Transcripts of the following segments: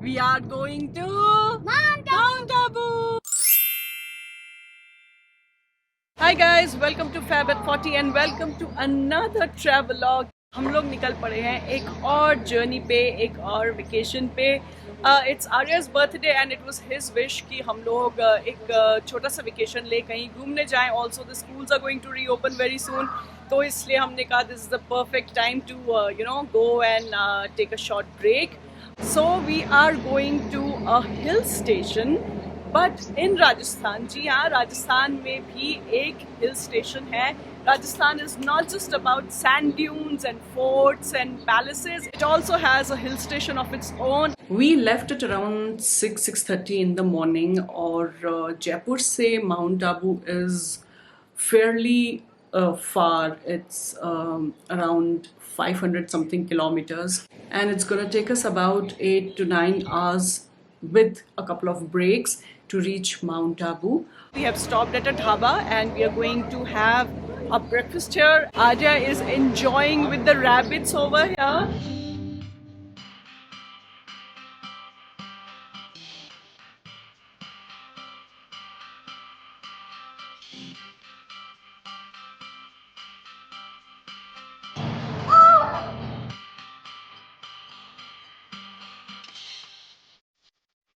We are going to Mount Abu. Hi guys, welcome to Fab at 40 and welcome to another travelogue. हम लोग निकल पड़े हैं एक और जर्नी पे, एक और वेकेशन पे. It's Arya's birthday and it was his wish कि हम लोग एक छोटा सा वेकेशन ले कहीं घूमने जाएं. Also the schools are going to reopen very soon, तो इसलिए हमने कहा this is the perfect time to go and take a short break. So we are going to a hill station, but in Rajasthan. जी हाँ, राजस्थान में भी एक hill station है. Rajasthan is not just about sand dunes and forts and palaces. It also has a hill station of its own. We left at around 6:30 in the morning. और जयपुर से Mount Abu is fairly far. It's around 500 something kilometers, and it's gonna take us about 8 to 9 hours with a couple of breaks to reach Mount Abu. We have stopped at a dhaba and we are going to have a breakfast here. Aja is enjoying with the rabbits over here.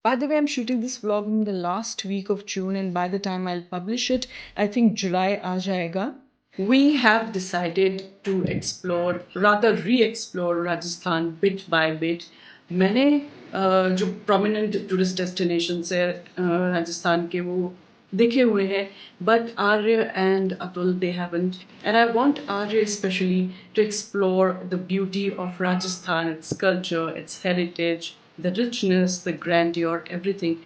By the way, I'm shooting this vlog in the last week of June, and by the time I'll publish it, I think July aa jayega. We have decided to explore, rather re-explore Rajasthan bit by bit. मैंने जो prominent tourist destinations है राजस्थान के वो देखे हुए हैं, but Arya and Atul they haven't, and I want Arya especially to explore the beauty of Rajasthan, its culture, its heritage, the richness, the grandeur, everything.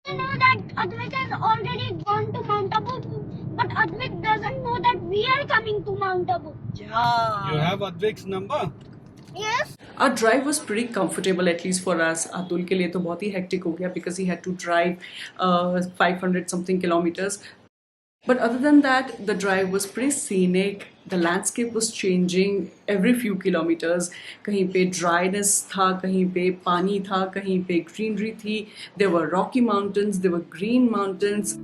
I know that Advait has already gone to Mount Abu, but Advait doesn't know that we are coming to Mount Abu. Yeah. You have Advik's number? Yes. Our drive was pretty comfortable, at least for us. Atul के लिए तो बहुत ही hectic हो गया because he had to drive 500 something kilometers. But other than that, the drive was pretty scenic. The landscape was changing every few kilometers. कहीं पे dryness था, कहीं पे पानी था, कहीं पे greenery थी. There were rocky mountains, there were green mountains.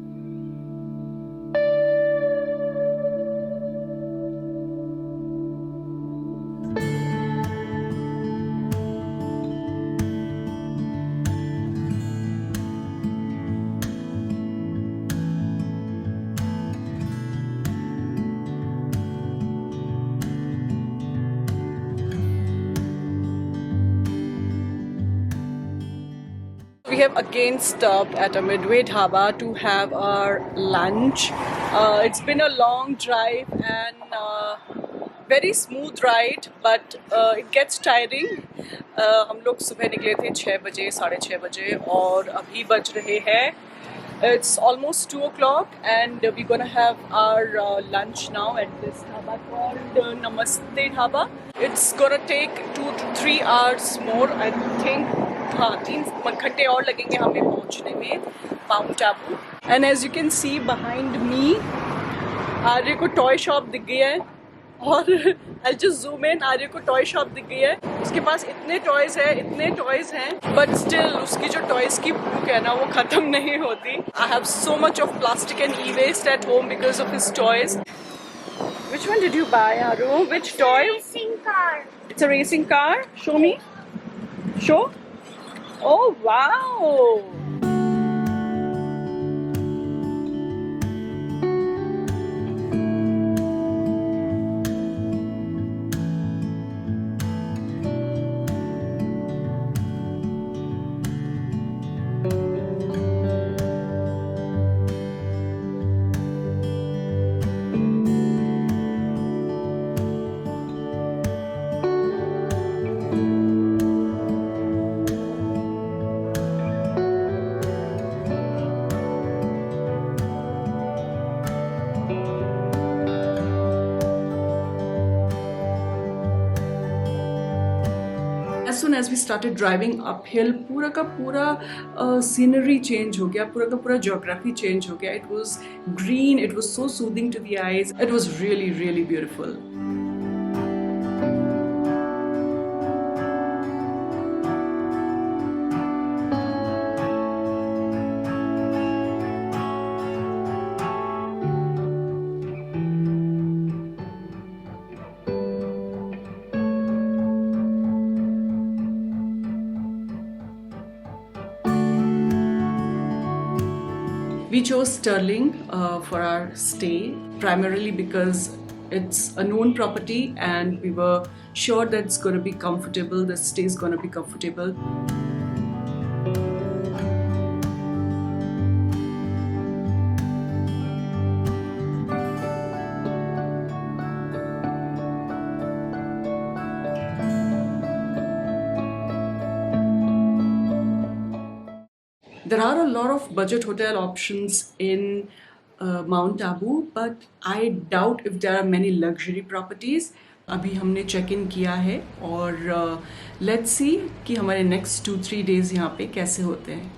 We have again stopped at a Midway Dhaba to have our lunch. It's been a long drive and very smooth ride, but it gets tiring. हम लोग सुबह निकले थे 6 बजे, 6:30 बजे और अभी बज रहे हैं. It's almost 2 o'clock and we're gonna have our lunch now at this dhaba called Namaste Dhaba. It's gonna take 2 to 3 hours more, I think. हाँ, 3 घंटे और लगेंगे हमें पहुंचने में mount Abu. And as you can see behind me, Arya को toy shop दिख गई है और आई जस्ट जूम इन. आर्य को टॉय शॉप दिख गई है. उसके पास इतने टॉयज हैं, बट स्टिल उसकी जो टॉयज की भूख है ना वो खत्म नहीं होती. I have so much of plastic and e waste at home because of his toys. Which one did you buy, Aru? Which toy? Racing car. It's a racing car. Show me. Show. Oh wow! as soon as we started driving uphill, पूरा का पूरा scenery change हो गया, पूरा का पूरा geography change हो गया. It was green, it was so soothing to the eyes. It was really, really beautiful. We chose Sterling for our stay, primarily because it's a known property and we were sure that it's going to be comfortable, the stay is going to be comfortable. There are a lot of budget hotel options in Mount Abu, but I doubt if there are many luxury properties. अभी हमने check in किया है और let's see कि हमारे next 2-3 days यहाँ पे कैसे होते हैं.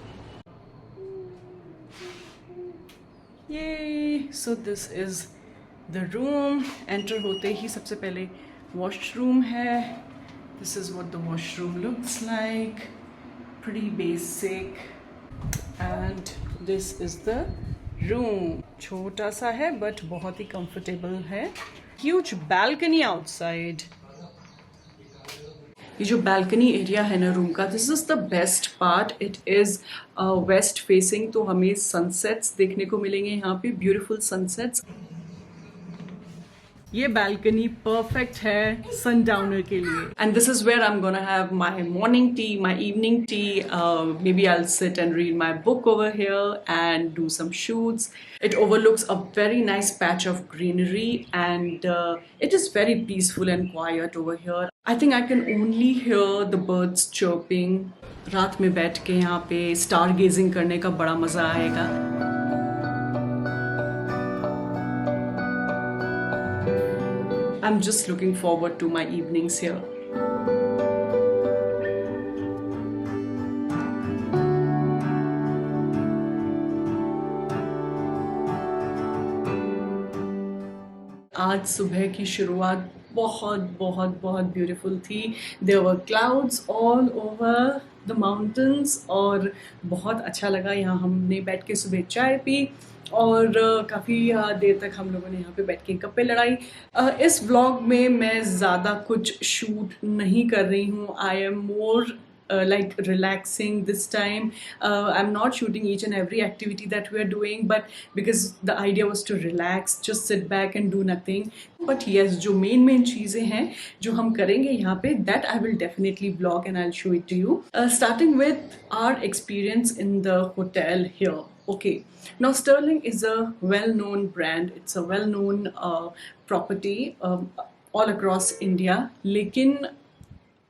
ये so this is the room. Enter होते ही सबसे पहले वॉशरूम है. This is what the washroom looks like. Pretty basic. And this is the room. छोटा सा है बट बहुत ही कंफर्टेबल है. Huge balcony outside. ये जो बैल्कनी एरिया है ना रूम का, this is the best part. It is waste facing, तो हमें सनसेट्स देखने को मिलेंगे यहाँ पे, ब्यूटीफुल सनसेट्स. ये बैल्कनी परफेक्ट है सनडाउनर के लिए. And this is where I am gonna have my morning tea, my evening tea. Maybe I'll sit and read my book over here and do some shoots. It overlooks a very nice patch of greenery and it is very peaceful and quiet over here. I think I can only hear the birds chirping. रात में बैठ के यहाँ पे star gazing करने का बड़ा मजा आएगा. I'm just looking forward to my evenings here. आज सुबह की शुरुआत बहुत बहुत बहुत ब्यूटीफुल थी. There were clouds all over the mountains और बहुत अच्छा लगा. यहाँ हमने बैठ के सुबह चाय पी और काफ़ी देर तक हम लोगों ने यहाँ पे बैठ के गप्पे लड़ाई. इस व्लॉग में मैं ज़्यादा कुछ शूट नहीं कर रही हूँ. I am more like relaxing this time. I'm not shooting each and every activity that we are doing, but because the idea was to relax, just sit back and do nothing. But yes, जो main चीज़ें हैं जो हम करेंगे यहाँ पे, that I will definitely vlog and I'll show it to you. Starting with our experience in the hotel here. Okay, now Sterling is a well-known brand. It's a well-known property all across India. लेकिन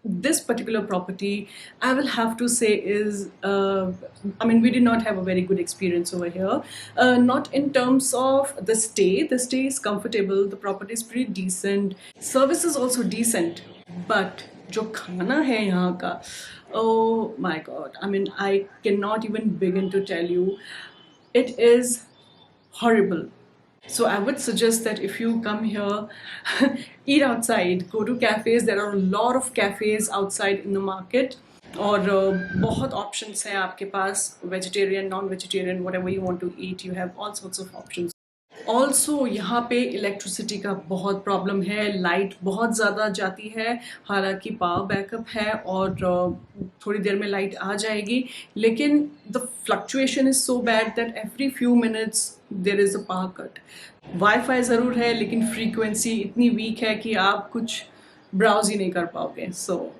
this particular property, I will have to say, is I mean, we did not have a very good experience over here. Not in terms of the stay. The stay is comfortable, the property is pretty decent, service is also decent, but जो खाना है यहाँ का, oh my god, I mean, I cannot even begin to tell you. It is horrible. So I would suggest that if you come here, eat outside, go to cafes. There are a lot of cafes outside in the market. और बहुत options हैं आपके पास, vegetarian, non-vegetarian, whatever you want to eat, you have all sorts of options. Also यहाँ पे electricity का बहुत problem है. Light बहुत ज़्यादा जाती है. हालांकि पावर बैकअप है और थोड़ी देर में लाइट आ जाएगी, लेकिन the fluctuation is so bad that every few minutes there is a power cut. Wifi ज़रूर है लेकिन फ्रीक्वेंसी इतनी वीक है कि आप कुछ ब्राउज ही नहीं कर पाओगे. सो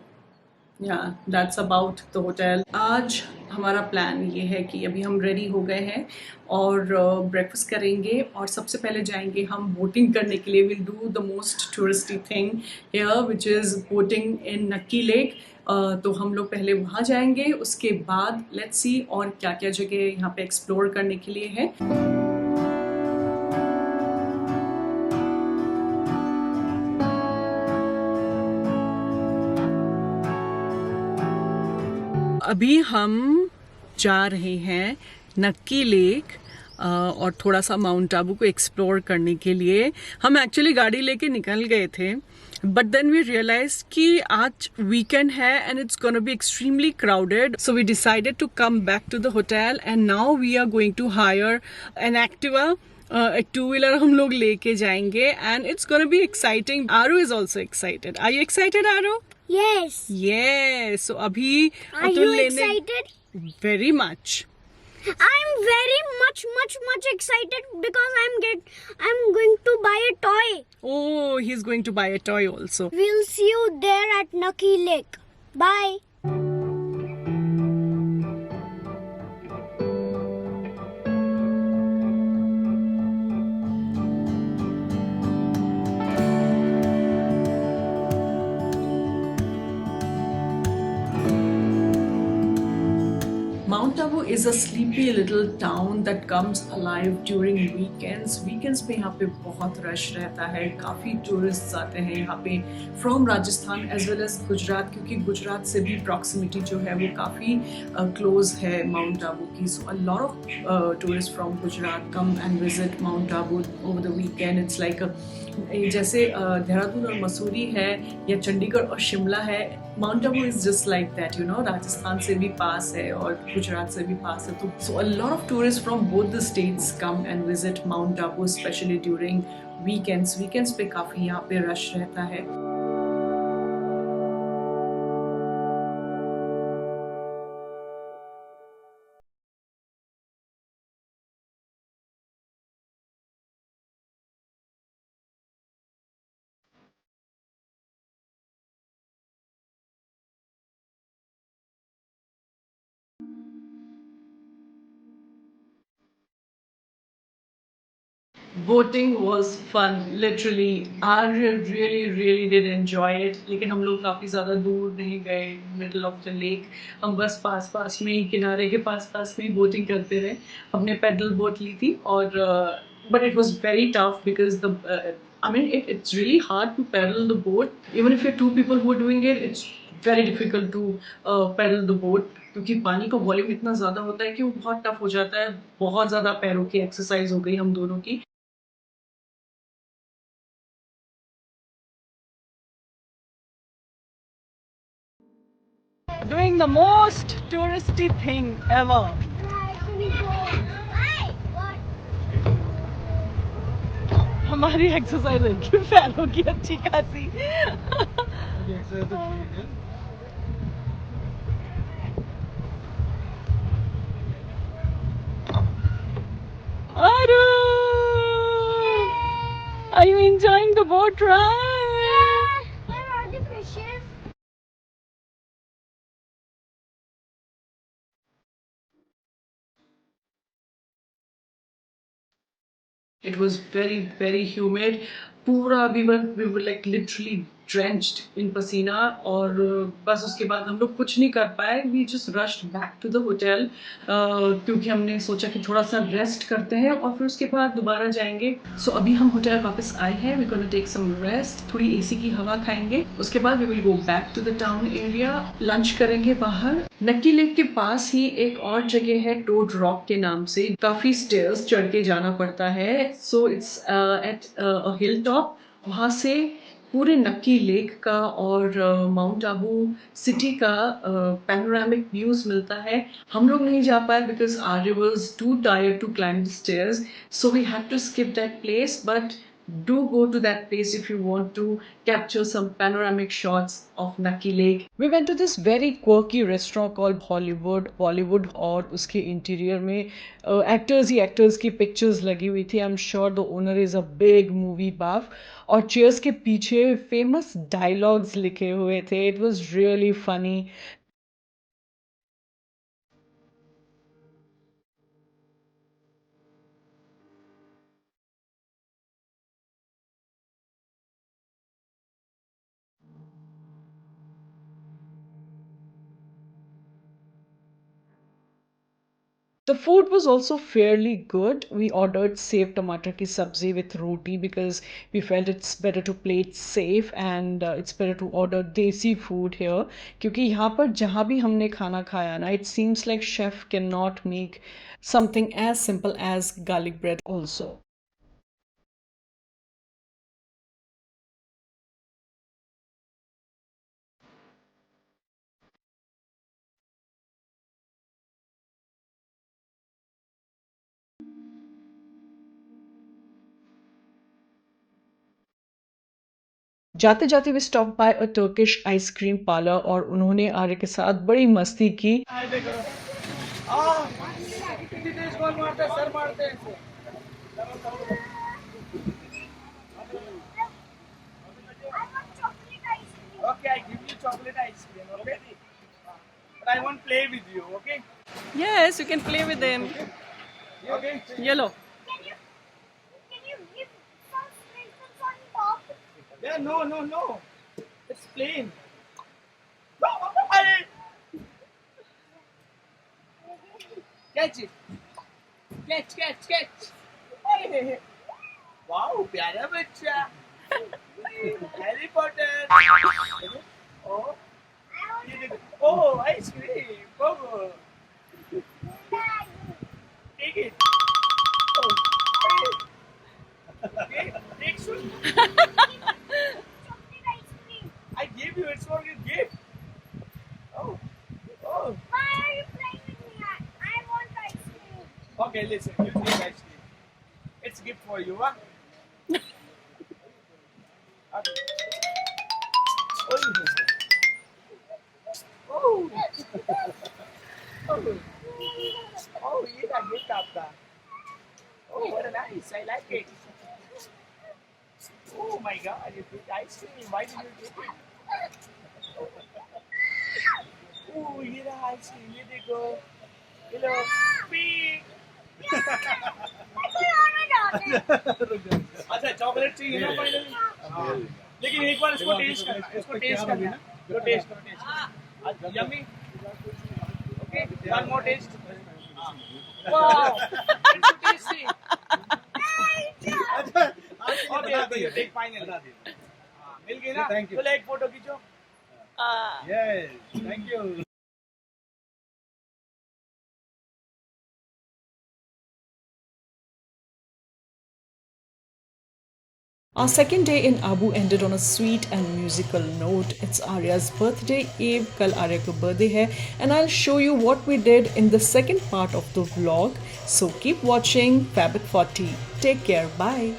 yeah, that's about the hotel. आज हमारा प्लान ये है कि अभी हम रेडी हो गए हैं और ब्रेकफास्ट करेंगे और सबसे पहले जाएंगे हम बोटिंग करने के लिए. Will do the most touristy thing here which is boating in Nakki lake. तो हम लोग पहले वहाँ जाएंगे, उसके बाद लेट्स सी और क्या क्या जगह यहाँ पे एक्सप्लोर करने के लिए है. अभी हम जा रहे हैं नक्की लेक और थोड़ा सा माउंट आबू को एक्सप्लोर करने के लिए. हम एक्चुअली गाड़ी लेके निकल गए थे, बट देन वी रियलाइज कि आज वीकेंड है and it's gonna be extremely crowded, so we decided to come back to the hotel and now we are going to hire an Activa. एक टू व्हीलर हम लोग लेके जाएंगे and it's gonna be exciting. Aru is also excited. Are you excited Aru? Yes. Yes. So अभी Are you excited? Very much. I'm very much excited because I'm going to buy a toy. Oh, he's going to buy a toy also. We'll see you there at Nucky Lake. Bye. Mount Abu is a sleepy little town that comes alive during weekends. Weekends पे यहाँ पे बहुत rush रहता है, काफ़ी tourist आते हैं यहाँ पे from Rajasthan as well as Gujarat, क्योंकि गुजरात से भी प्रॉक्सिमिटी जो है वो काफ़ी क्लोज है माउंट आबू की. So a lot of tourist from Gujarat come and visit mount Abu over the weekend. It's like जैसे देहरादून और मसूरी है या चंडीगढ़ और शिमला है, mount Abu is just like that, you know. Rajasthan से भी पास है और गुजरात से भी पास है, तो so a lot of tourist from both the states come and visit mount Abu specially during weekends पे काफ़ी यहाँ पे रश रहता है. Boating was fun, literally. Arya really did enjoy it. लेकिन हम लोग काफ़ी ज़्यादा दूर नहीं गए, middle of the lake. हम बस पास में ही, किनारे के पास में ही बोटिंग करते रहे. हमने पैडल बोट ली थी और but it was very tough because I mean it's really hard to paddle the boat. Even if you're two people who are doing it, it's very difficult to paddle the boat, क्योंकि पानी का volume इतना ज़्यादा होता है कि वो बहुत टफ हो जाता है. बहुत ज़्यादा पैरों की एक्सरसाइज हो गई हम दोनों की. Doing the most touristy thing ever. हमारी एक्सरसाइज है कि पैरों की अच्छी खासी. Aru, are you enjoying the boat ride? Where are the fishes? It was very humid. पूरा we were like literally drenched in पसीना. और बस उसके बाद हम लोग कुछ नहीं कर पाए. We just rushed back to the hotel क्योंकि हमने सोचा कि थोड़ा सा रेस्ट करते हैं और फिर उसके बाद दोबारा जाएंगे. So अभी हम होटल वापस आए हैं. We're gonna take some rest. थोड़ी एसी की हवा खाएंगे. उसके बाद we will go back to the town area. Lunch करेंगे बाहर. नक्की लेक के पास ही एक और जगह है टोड रॉक के नाम से. काफ़ी स्टेयर्स चढ़ के जाना पड़ता है. So it's at a hill top. वहाँ से पूरे नक्की लेक का और माउंट आबू सिटी का पैनोरामिक व्यूज मिलता है. हम लोग नहीं जा पाए because Arya was too tired to climb the stairs, so we had to skip that place. But do go to that place if you want to capture some panoramic shots of Nucky Lake. We went to this very quirky restaurant called Bollywood और उसके interior में actors की pictures लगी हुई थी. I am sure the owner is a big movie बाफ. और chairs के पीछे फेमस डायलॉग्स लिखे हुए थे. It was really funny. The food was also fairly good. We ordered sev tomato ki sabzi with roti because we felt it's better to play it safe and it's better to order desi food here. क्योंकि यहाँ पर जहाँ भी हमने खाना खाया ना, it seems like chef cannot make something as simple as garlic bread also. जाते जाते वे stop by a Turkish ice cream parlour और उन्होंने आर्य के साथ बड़ी मस्ती की. I want chocolate ice cream. Okay, I give you chocolate ice cream, okay? But I won't play with you, okay? Yes, you can play with them. Okay? Yellow. Can you give some sprinkles on top? Yeah, no. It's plain. No, I... Catch it. Catch. Hey. Wow, प्यारा बच्चा. Harry Potter. Oh, ये देखो. Oh, ice cream. Bobo. Take it. Oh, take soon. Chocolate ice cream. I gave you. It's for your gift. Oh. Why are you playing with me? I want ice cream. Okay, listen. You take ice cream. It's a gift for you, huh? Okay. Oh. Oh, ये था gift आपका. Oh, what a nice. I like it. Oh my God, you took ice cream. Why did you take it? Oh, ये रहा ice cream. ये देखो. Hello. Pink. अच्छा chocolate चाहिए ना फाइनली. लेकिन एक बार इसको टेस्ट करना. लो टेस्ट करो. Yummy. Okay, one more taste. Wow, it's tasty. Okay, take final. मिल गई ना. चलो एक फोटो खींचो. Yes, thank you. Our second day in Abu ended on a sweet and musical note. It's Arya's birthday eve. Kal Arya ka birthday hai, and I'll show you what we did in the second part of the vlog. So keep watching Fab at 40. Take care. Bye.